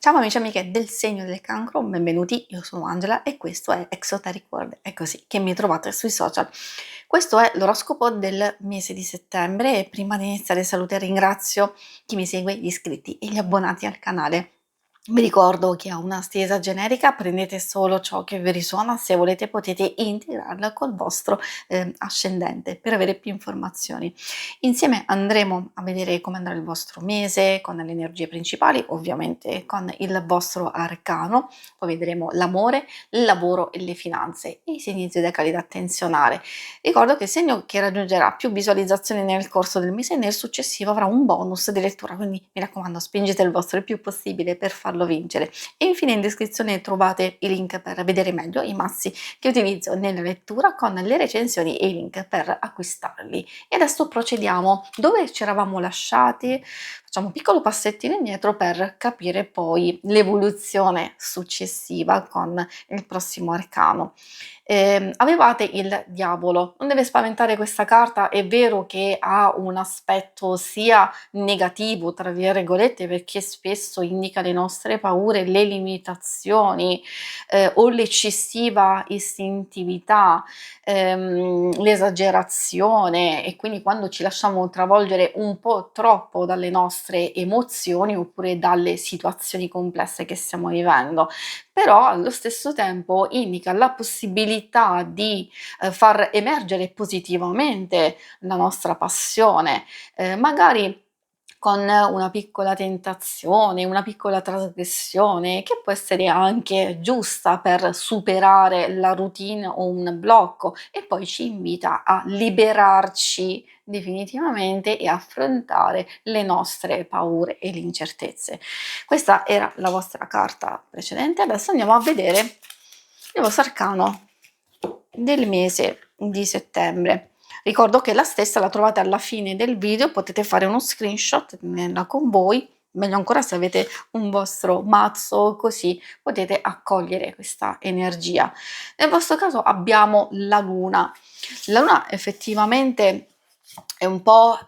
Ciao amici e amiche del segno del cancro, benvenuti, io sono Angela e questo è Exoteric World, è così che mi trovate sui social. Questo è l'oroscopo del mese di settembre e prima di iniziare saluto e ringrazio chi mi segue, gli iscritti e gli abbonati al canale. Vi ricordo che a una stesa generica prendete solo ciò che vi risuona, se volete potete integrarla col vostro ascendente per avere più informazioni. Insieme andremo a vedere come andrà il vostro mese con le energie principali, ovviamente con il vostro arcano, poi vedremo l'amore, il lavoro e le finanze e i segni zodiacali da attenzionare. Ricordo che il segno che raggiungerà più visualizzazioni nel corso del mese e nel successivo avrà un bonus di lettura, quindi mi raccomando spingete il vostro il più possibile per farlo vincere. E infine in descrizione trovate i link per vedere meglio i mazzi che utilizzo nella lettura con le recensioni e i link per acquistarli. E adesso procediamo. Dove ci eravamo lasciati? Facciamo un piccolo passettino indietro per capire poi l'evoluzione successiva con il prossimo arcano. Avevate il diavolo, non deve spaventare questa carta, è vero che ha un aspetto sia negativo, tra virgolette, perché spesso indica le nostre paure, le limitazioni o l'eccessiva istintività, l'esagerazione e quindi quando ci lasciamo travolgere un po' troppo dalle nostre emozioni oppure dalle situazioni complesse che stiamo vivendo, però allo stesso tempo indica la possibilità di far emergere positivamente la nostra passione, magari con una piccola tentazione, una piccola trasgressione che può essere anche giusta per superare la routine o un blocco e poi ci invita a liberarci definitivamente e affrontare le nostre paure e le incertezze. Questa era la vostra carta precedente, adesso andiamo a vedere il vostro arcano del mese di settembre. Ricordo che la stessa la trovate alla fine del video, potete fare uno screenshot, tenerla con voi, meglio ancora se avete un vostro mazzo, così potete accogliere questa energia. Nel vostro caso abbiamo la luna. La luna effettivamente è un po'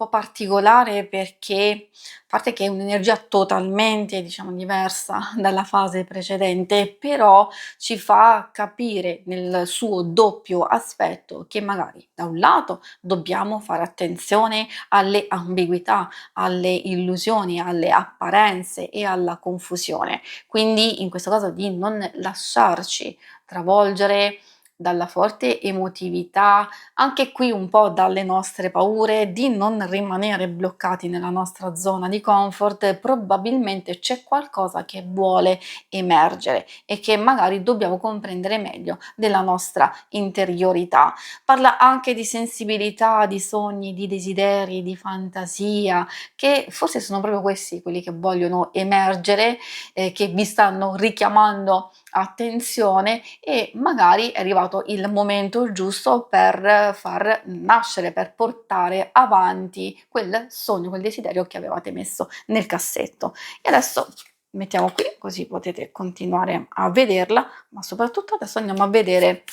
particolare perché, a parte che è un'energia totalmente, diciamo, diversa dalla fase precedente, però ci fa capire nel suo doppio aspetto che magari da un lato dobbiamo fare attenzione alle ambiguità, alle illusioni, alle apparenze e alla confusione. Quindi in questo caso di non lasciarci travolgere dalla forte emotività, anche qui un po' dalle nostre paure, di non rimanere bloccati nella nostra zona di comfort, probabilmente c'è qualcosa che vuole emergere e che magari dobbiamo comprendere meglio della nostra interiorità. Parla anche di sensibilità, di sogni, di desideri, di fantasia, che forse sono proprio questi quelli che vogliono emergere, che vi stanno richiamando attenzione e magari è arrivato il momento giusto per far nascere, per portare avanti quel sogno, quel desiderio che avevate messo nel cassetto. E adesso mettiamo qui così potete continuare a vederla, ma soprattutto adesso andiamo a vedere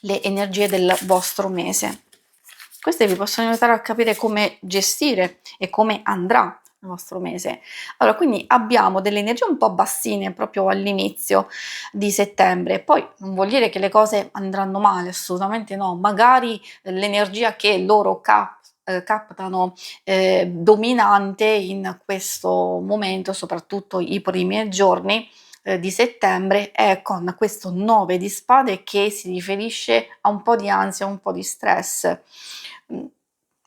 le energie del vostro mese. Queste vi possono aiutare a capire come gestire e come andrà il vostro mese. Allora, quindi abbiamo delle energie un po' bassine proprio all'inizio di settembre, poi non vuol dire che le cose andranno male, assolutamente no, magari l'energia che loro captano dominante in questo momento, soprattutto i primi giorni di settembre, è con questo 9 di spade che si riferisce a un po' di ansia, un po' di stress. Mm,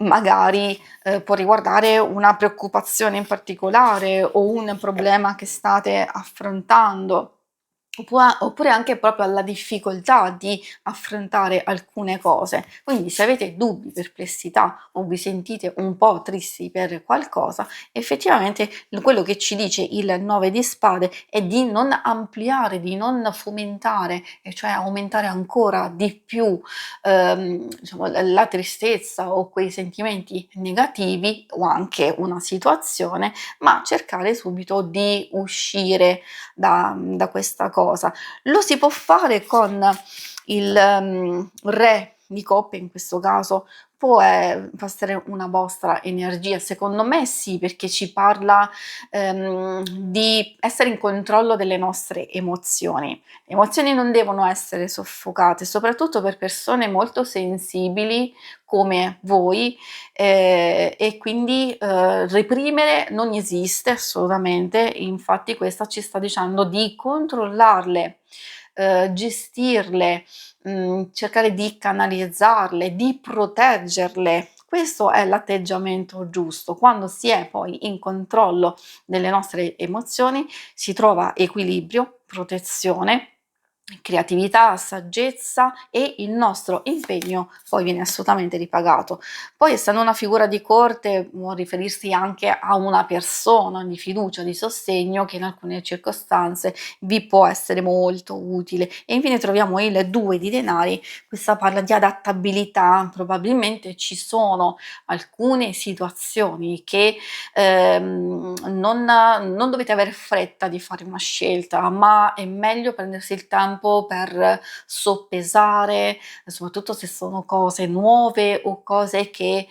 Magari può riguardare una preoccupazione in particolare o un problema che state affrontando. Oppure anche proprio alla difficoltà di affrontare alcune cose. Quindi se avete dubbi, perplessità o vi sentite un po' tristi per qualcosa, effettivamente quello che ci dice il 9 di spade è di non ampliare, di non fomentare, e cioè aumentare ancora di più diciamo, la tristezza o quei sentimenti negativi o anche una situazione, ma cercare subito di uscire da questa cosa. Lo si può fare con il re di coppe, in questo caso può essere una vostra energia? Secondo me sì, perché ci parla, di essere in controllo delle nostre emozioni. Le emozioni non devono essere soffocate, soprattutto per persone molto sensibili come voi, e quindi, reprimere non esiste assolutamente, infatti questa ci sta dicendo di controllarle, gestirle, cercare di canalizzarle, di proteggerle. Questo è l'atteggiamento giusto. Quando si è poi in controllo delle nostre emozioni, si trova equilibrio, protezione, creatività, saggezza e il nostro impegno poi viene assolutamente ripagato. Poi, essendo una figura di corte, può riferirsi anche a una persona di fiducia, di sostegno che in alcune circostanze vi può essere molto utile. E infine troviamo il 2 di denari, questa parla di adattabilità, probabilmente ci sono alcune situazioni che non dovete avere fretta di fare una scelta, ma è meglio prendersi il tempo per soppesare, soprattutto se sono cose nuove o cose che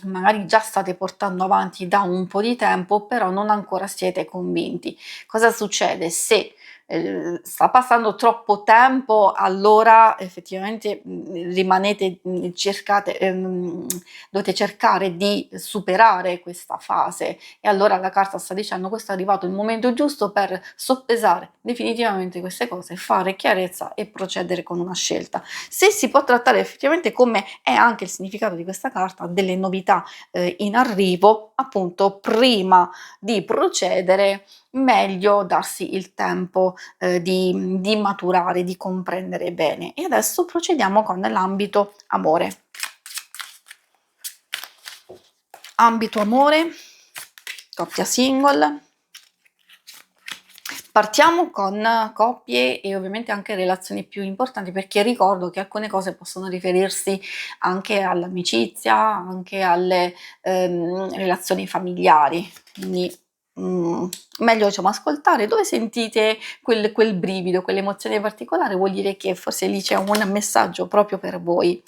magari già state portando avanti da un po' di tempo, però non ancora siete convinti. Cosa succede? Se sta passando troppo tempo, allora effettivamente rimanete, cercate, dovete cercare di superare questa fase. E allora la carta sta dicendo: questo è arrivato il momento giusto per soppesare definitivamente queste cose, fare chiarezza e procedere con una scelta. Se si può trattare effettivamente, come è anche il significato di questa carta, delle novità in arrivo, appunto prima di procedere meglio darsi il tempo di maturare, di comprendere bene. E adesso procediamo con l'ambito amore. Ambito amore, coppia single. Partiamo con coppie e ovviamente anche relazioni più importanti, perché ricordo che alcune cose possono riferirsi anche all'amicizia, anche alle relazioni familiari. Quindi meglio diciamo ascoltare dove sentite quel brivido, quell'emozione particolare, vuol dire che forse lì c'è un messaggio proprio per voi.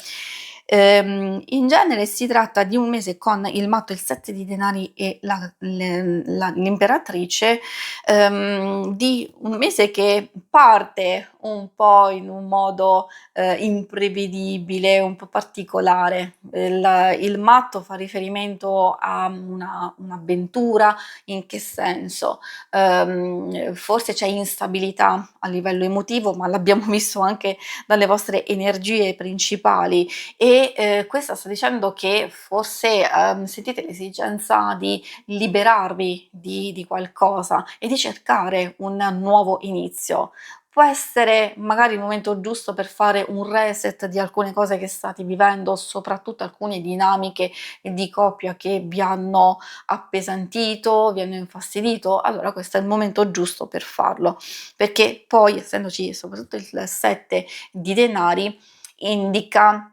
In genere si tratta di un mese con il matto, il 7 di denari e l'imperatrice, di un mese che parte un po' in un modo, imprevedibile, un po' particolare. Il matto fa riferimento a un'avventura, in che senso? Forse c'è instabilità a livello emotivo, ma l'abbiamo visto anche dalle vostre energie principali e, questa sta dicendo che forse, sentite l'esigenza di liberarvi di qualcosa e di cercare un nuovo inizio. Può essere magari il momento giusto per fare un reset di alcune cose che state vivendo, soprattutto alcune dinamiche di coppia che vi hanno appesantito, vi hanno infastidito, allora questo è il momento giusto per farlo, perché poi essendoci soprattutto il 7 di denari indica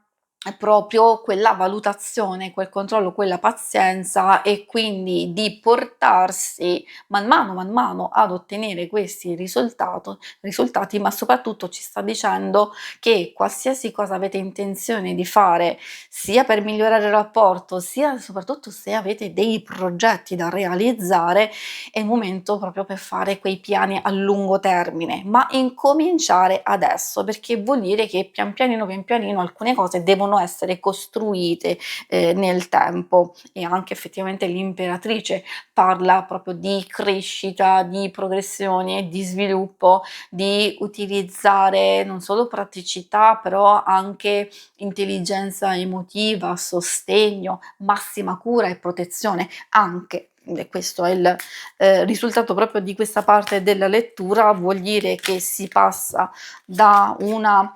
proprio quella valutazione, quel controllo, quella pazienza e quindi di portarsi man mano ad ottenere questi risultati, ma soprattutto ci sta dicendo che qualsiasi cosa avete intenzione di fare, sia per migliorare il rapporto, sia soprattutto se avete dei progetti da realizzare, è il momento proprio per fare quei piani a lungo termine, ma incominciare adesso, perché vuol dire che pian pianino alcune cose devono essere costruite nel tempo. E anche effettivamente l'imperatrice parla proprio di crescita, di progressione, di sviluppo, di utilizzare non solo praticità, però anche intelligenza emotiva, sostegno, massima cura e protezione anche. E questo è il risultato proprio di questa parte della lettura, vuol dire che si passa da una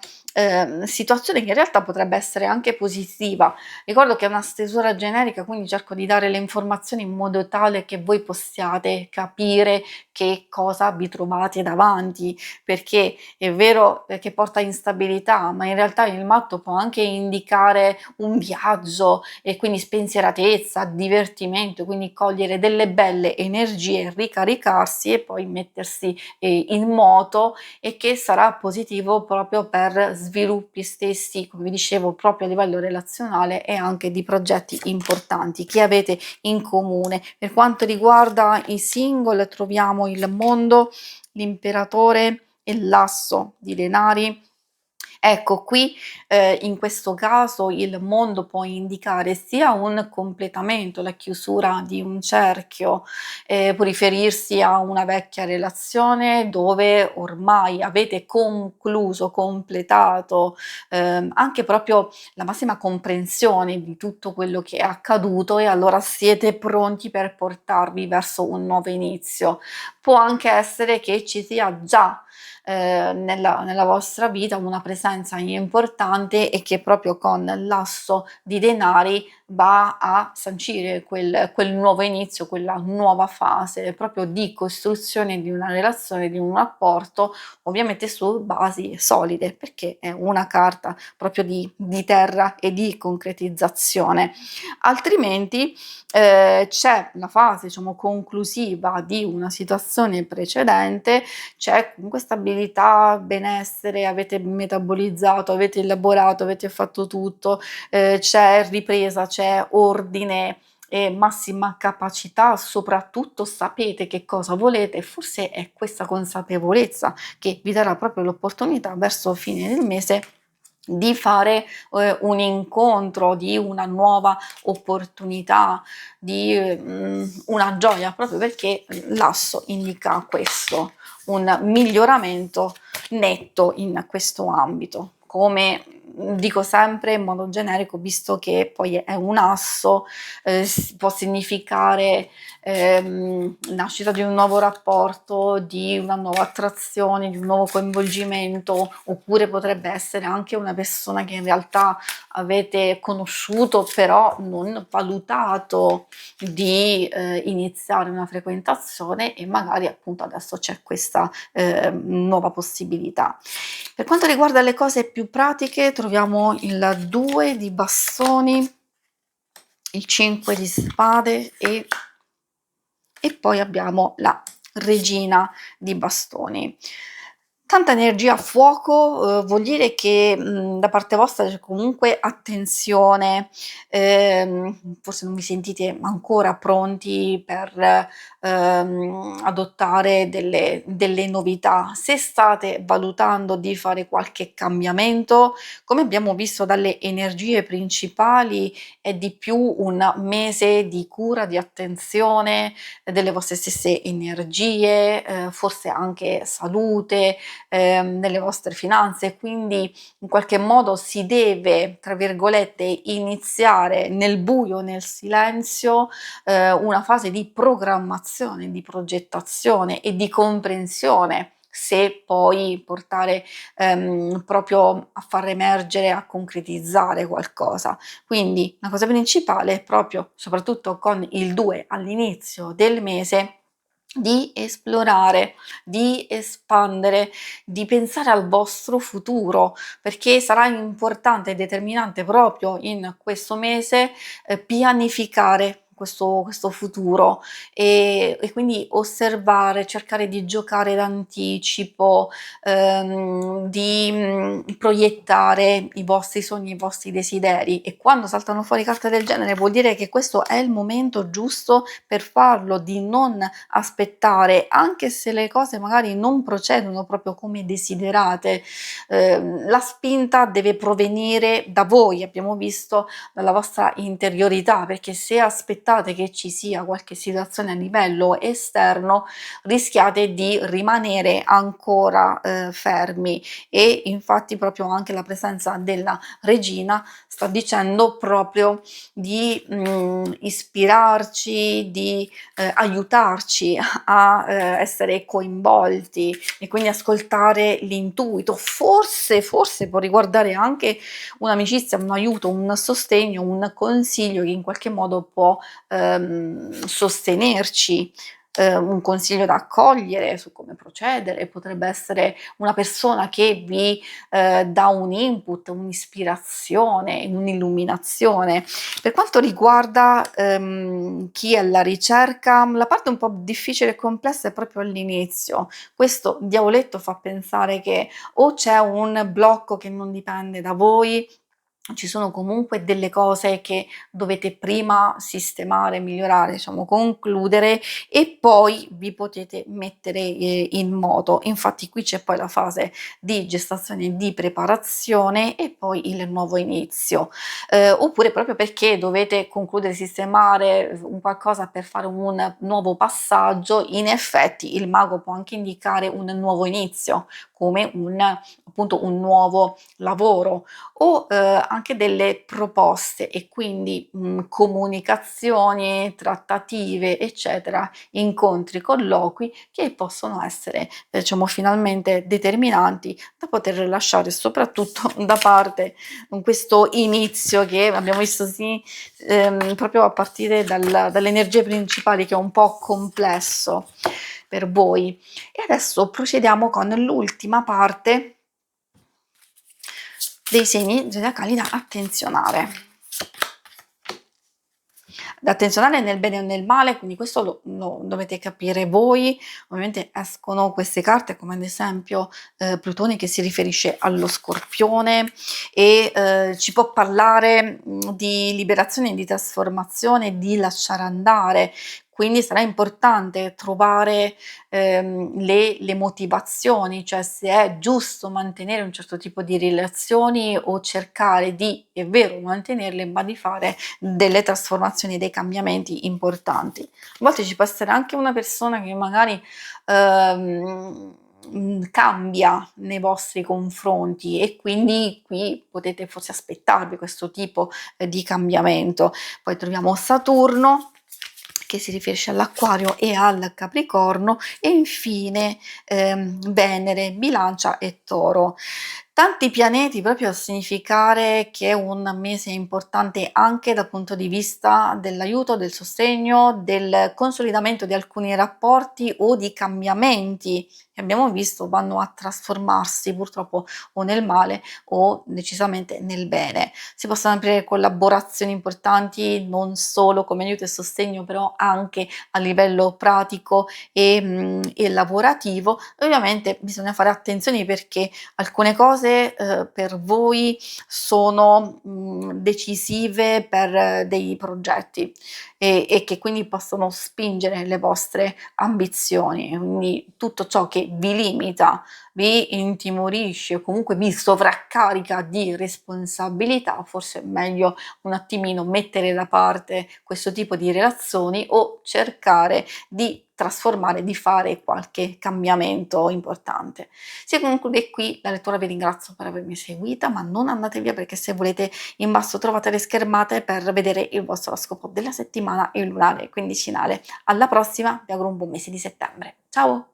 situazione che in realtà potrebbe essere anche positiva. Ricordo che è una stesura generica, quindi cerco di dare le informazioni in modo tale che voi possiate capire che cosa vi trovate davanti, perché è vero che porta instabilità, ma in realtà il matto può anche indicare un viaggio e quindi spensieratezza, divertimento, quindi cogliere delle belle energie, ricaricarsi e poi mettersi in moto, e che sarà positivo proprio per sviluppi stessi, come vi dicevo, proprio a livello relazionale e anche di progetti importanti che avete in comune. Per quanto riguarda i single troviamo il mondo, l'imperatore e l'asso di denari. Ecco, qui, in questo caso il mondo può indicare sia un completamento, la chiusura di un cerchio, può riferirsi a una vecchia relazione dove ormai avete concluso, completato, anche proprio la massima comprensione di tutto quello che è accaduto e allora siete pronti per portarvi verso un nuovo inizio. Può anche essere che ci sia già nella vostra vita una presenza importante e che proprio con l'asso di denari va a sancire quel nuovo inizio, quella nuova fase proprio di costruzione di una relazione, di un rapporto, ovviamente su basi solide, perché è una carta proprio di terra e di concretizzazione. Altrimenti c'è la fase, diciamo, conclusiva di una situazione precedente, c'è comunque stabilità, benessere, avete metabolizzato, avete elaborato, avete fatto tutto, c'è ripresa, c'è ordine e massima capacità, soprattutto sapete che cosa volete e forse è questa consapevolezza che vi darà proprio l'opportunità verso fine del mese di fare un incontro, di una nuova opportunità, di una gioia, proprio perché l'asso indica questo, un miglioramento netto in questo ambito. Come dico sempre in modo generico, visto che poi è un asso, può significare nascita di un nuovo rapporto, di una nuova attrazione, di un nuovo coinvolgimento, oppure potrebbe essere anche una persona che in realtà avete conosciuto però non valutato di iniziare una frequentazione e magari appunto adesso c'è questa nuova possibilità. Per quanto riguarda le cose più pratiche troviamo il 2 di bastoni, il 5 di spade e poi abbiamo la regina di bastoni. Tanta energia a fuoco, vuol dire che, da parte vostra c'è comunque attenzione, forse non vi sentite ancora pronti per, adottare delle novità. Se state valutando di fare qualche cambiamento, come abbiamo visto dalle energie principali, è di più un mese di cura, di attenzione delle vostre stesse energie, forse anche salute, nelle vostre finanze, quindi in qualche modo si deve, tra virgolette, "iniziare nel buio, nel silenzio", una fase di programmazione, di progettazione e di comprensione, se poi portare, proprio a far emergere, a concretizzare qualcosa. Quindi la cosa principale, proprio soprattutto con il 2 all'inizio del mese, di esplorare, di espandere, di pensare al vostro futuro, perché sarà importante e determinante proprio in questo mese, pianificare questo futuro e quindi osservare, cercare di giocare d'anticipo, di, proiettare i vostri sogni, i vostri desideri e quando saltano fuori carte del genere vuol dire che questo è il momento giusto per farlo, di non aspettare, anche se le cose magari non procedono proprio come desiderate, la spinta deve provenire da voi, abbiamo visto, dalla vostra interiorità, perché se aspettate che ci sia qualche situazione a livello esterno, rischiate di rimanere ancora fermi e infatti proprio anche la presenza della regina sta dicendo proprio di ispirarci, di aiutarci a essere coinvolti e quindi ascoltare l'intuito. Forse può riguardare anche un'amicizia, un aiuto, un sostegno, un consiglio che in qualche modo può sostenerci un consiglio da accogliere su come procedere, potrebbe essere una persona che vi dà un input, un'ispirazione, un'illuminazione. Per quanto riguarda, chi è alla ricerca, la parte un po' difficile e complessa è proprio all'inizio. Questo diavoletto fa pensare che o c'è un blocco che non dipende da voi, ci sono comunque delle cose che dovete prima sistemare, migliorare, diciamo concludere e poi vi potete mettere, in moto. Infatti qui c'è poi la fase di gestazione e di preparazione e poi il nuovo inizio. Oppure proprio perché dovete concludere, sistemare un qualcosa per fare un nuovo passaggio, in effetti il mago può anche indicare un nuovo inizio, come un appunto un nuovo lavoro o anche delle proposte e quindi comunicazioni, trattative, eccetera, incontri, colloqui che possono essere, diciamo, finalmente determinanti da poter rilasciare soprattutto da parte con questo inizio che abbiamo visto sì, proprio a partire dalle energie principali che è un po' complesso per voi. E adesso procediamo con l'ultima parte dei segni zodiacali da attenzionare. Da attenzionare nel bene o nel male, quindi questo lo dovete capire voi. Ovviamente escono queste carte come ad esempio Plutone che si riferisce allo Scorpione e ci può parlare di liberazione, di trasformazione, di lasciare andare. Quindi sarà importante trovare le motivazioni, cioè se è giusto mantenere un certo tipo di relazioni o cercare di, è vero, mantenerle, ma di fare delle trasformazioni, dei cambiamenti importanti. A volte ci può essere anche una persona che magari cambia nei vostri confronti e quindi qui potete forse aspettarvi questo tipo di cambiamento. Poi troviamo Saturno che si riferisce all'Acquario e al Capricorno e infine Venere, Bilancia e Toro. Tanti pianeti proprio a significare che è un mese importante anche dal punto di vista dell'aiuto, del sostegno, del consolidamento di alcuni rapporti o di cambiamenti che abbiamo visto vanno a trasformarsi purtroppo o nel male o decisamente nel bene. Si possono aprire collaborazioni importanti non solo come aiuto e sostegno, però anche a livello pratico e lavorativo. Ovviamente bisogna fare attenzione perché alcune cose per voi sono decisive per dei progetti e che quindi possono spingere le vostre ambizioni. Quindi tutto ciò che vi limita, vi intimorisce o comunque vi sovraccarica di responsabilità, forse è meglio un attimino mettere da parte questo tipo di relazioni o cercare di trasformare, di fare qualche cambiamento importante. Si conclude qui la lettura, vi ringrazio per avermi seguita, ma non andate via perché se volete in basso trovate le schermate per vedere il vostro oroscopo della settimana e il lunare quindicinale. Alla prossima, vi auguro un buon mese di settembre. Ciao!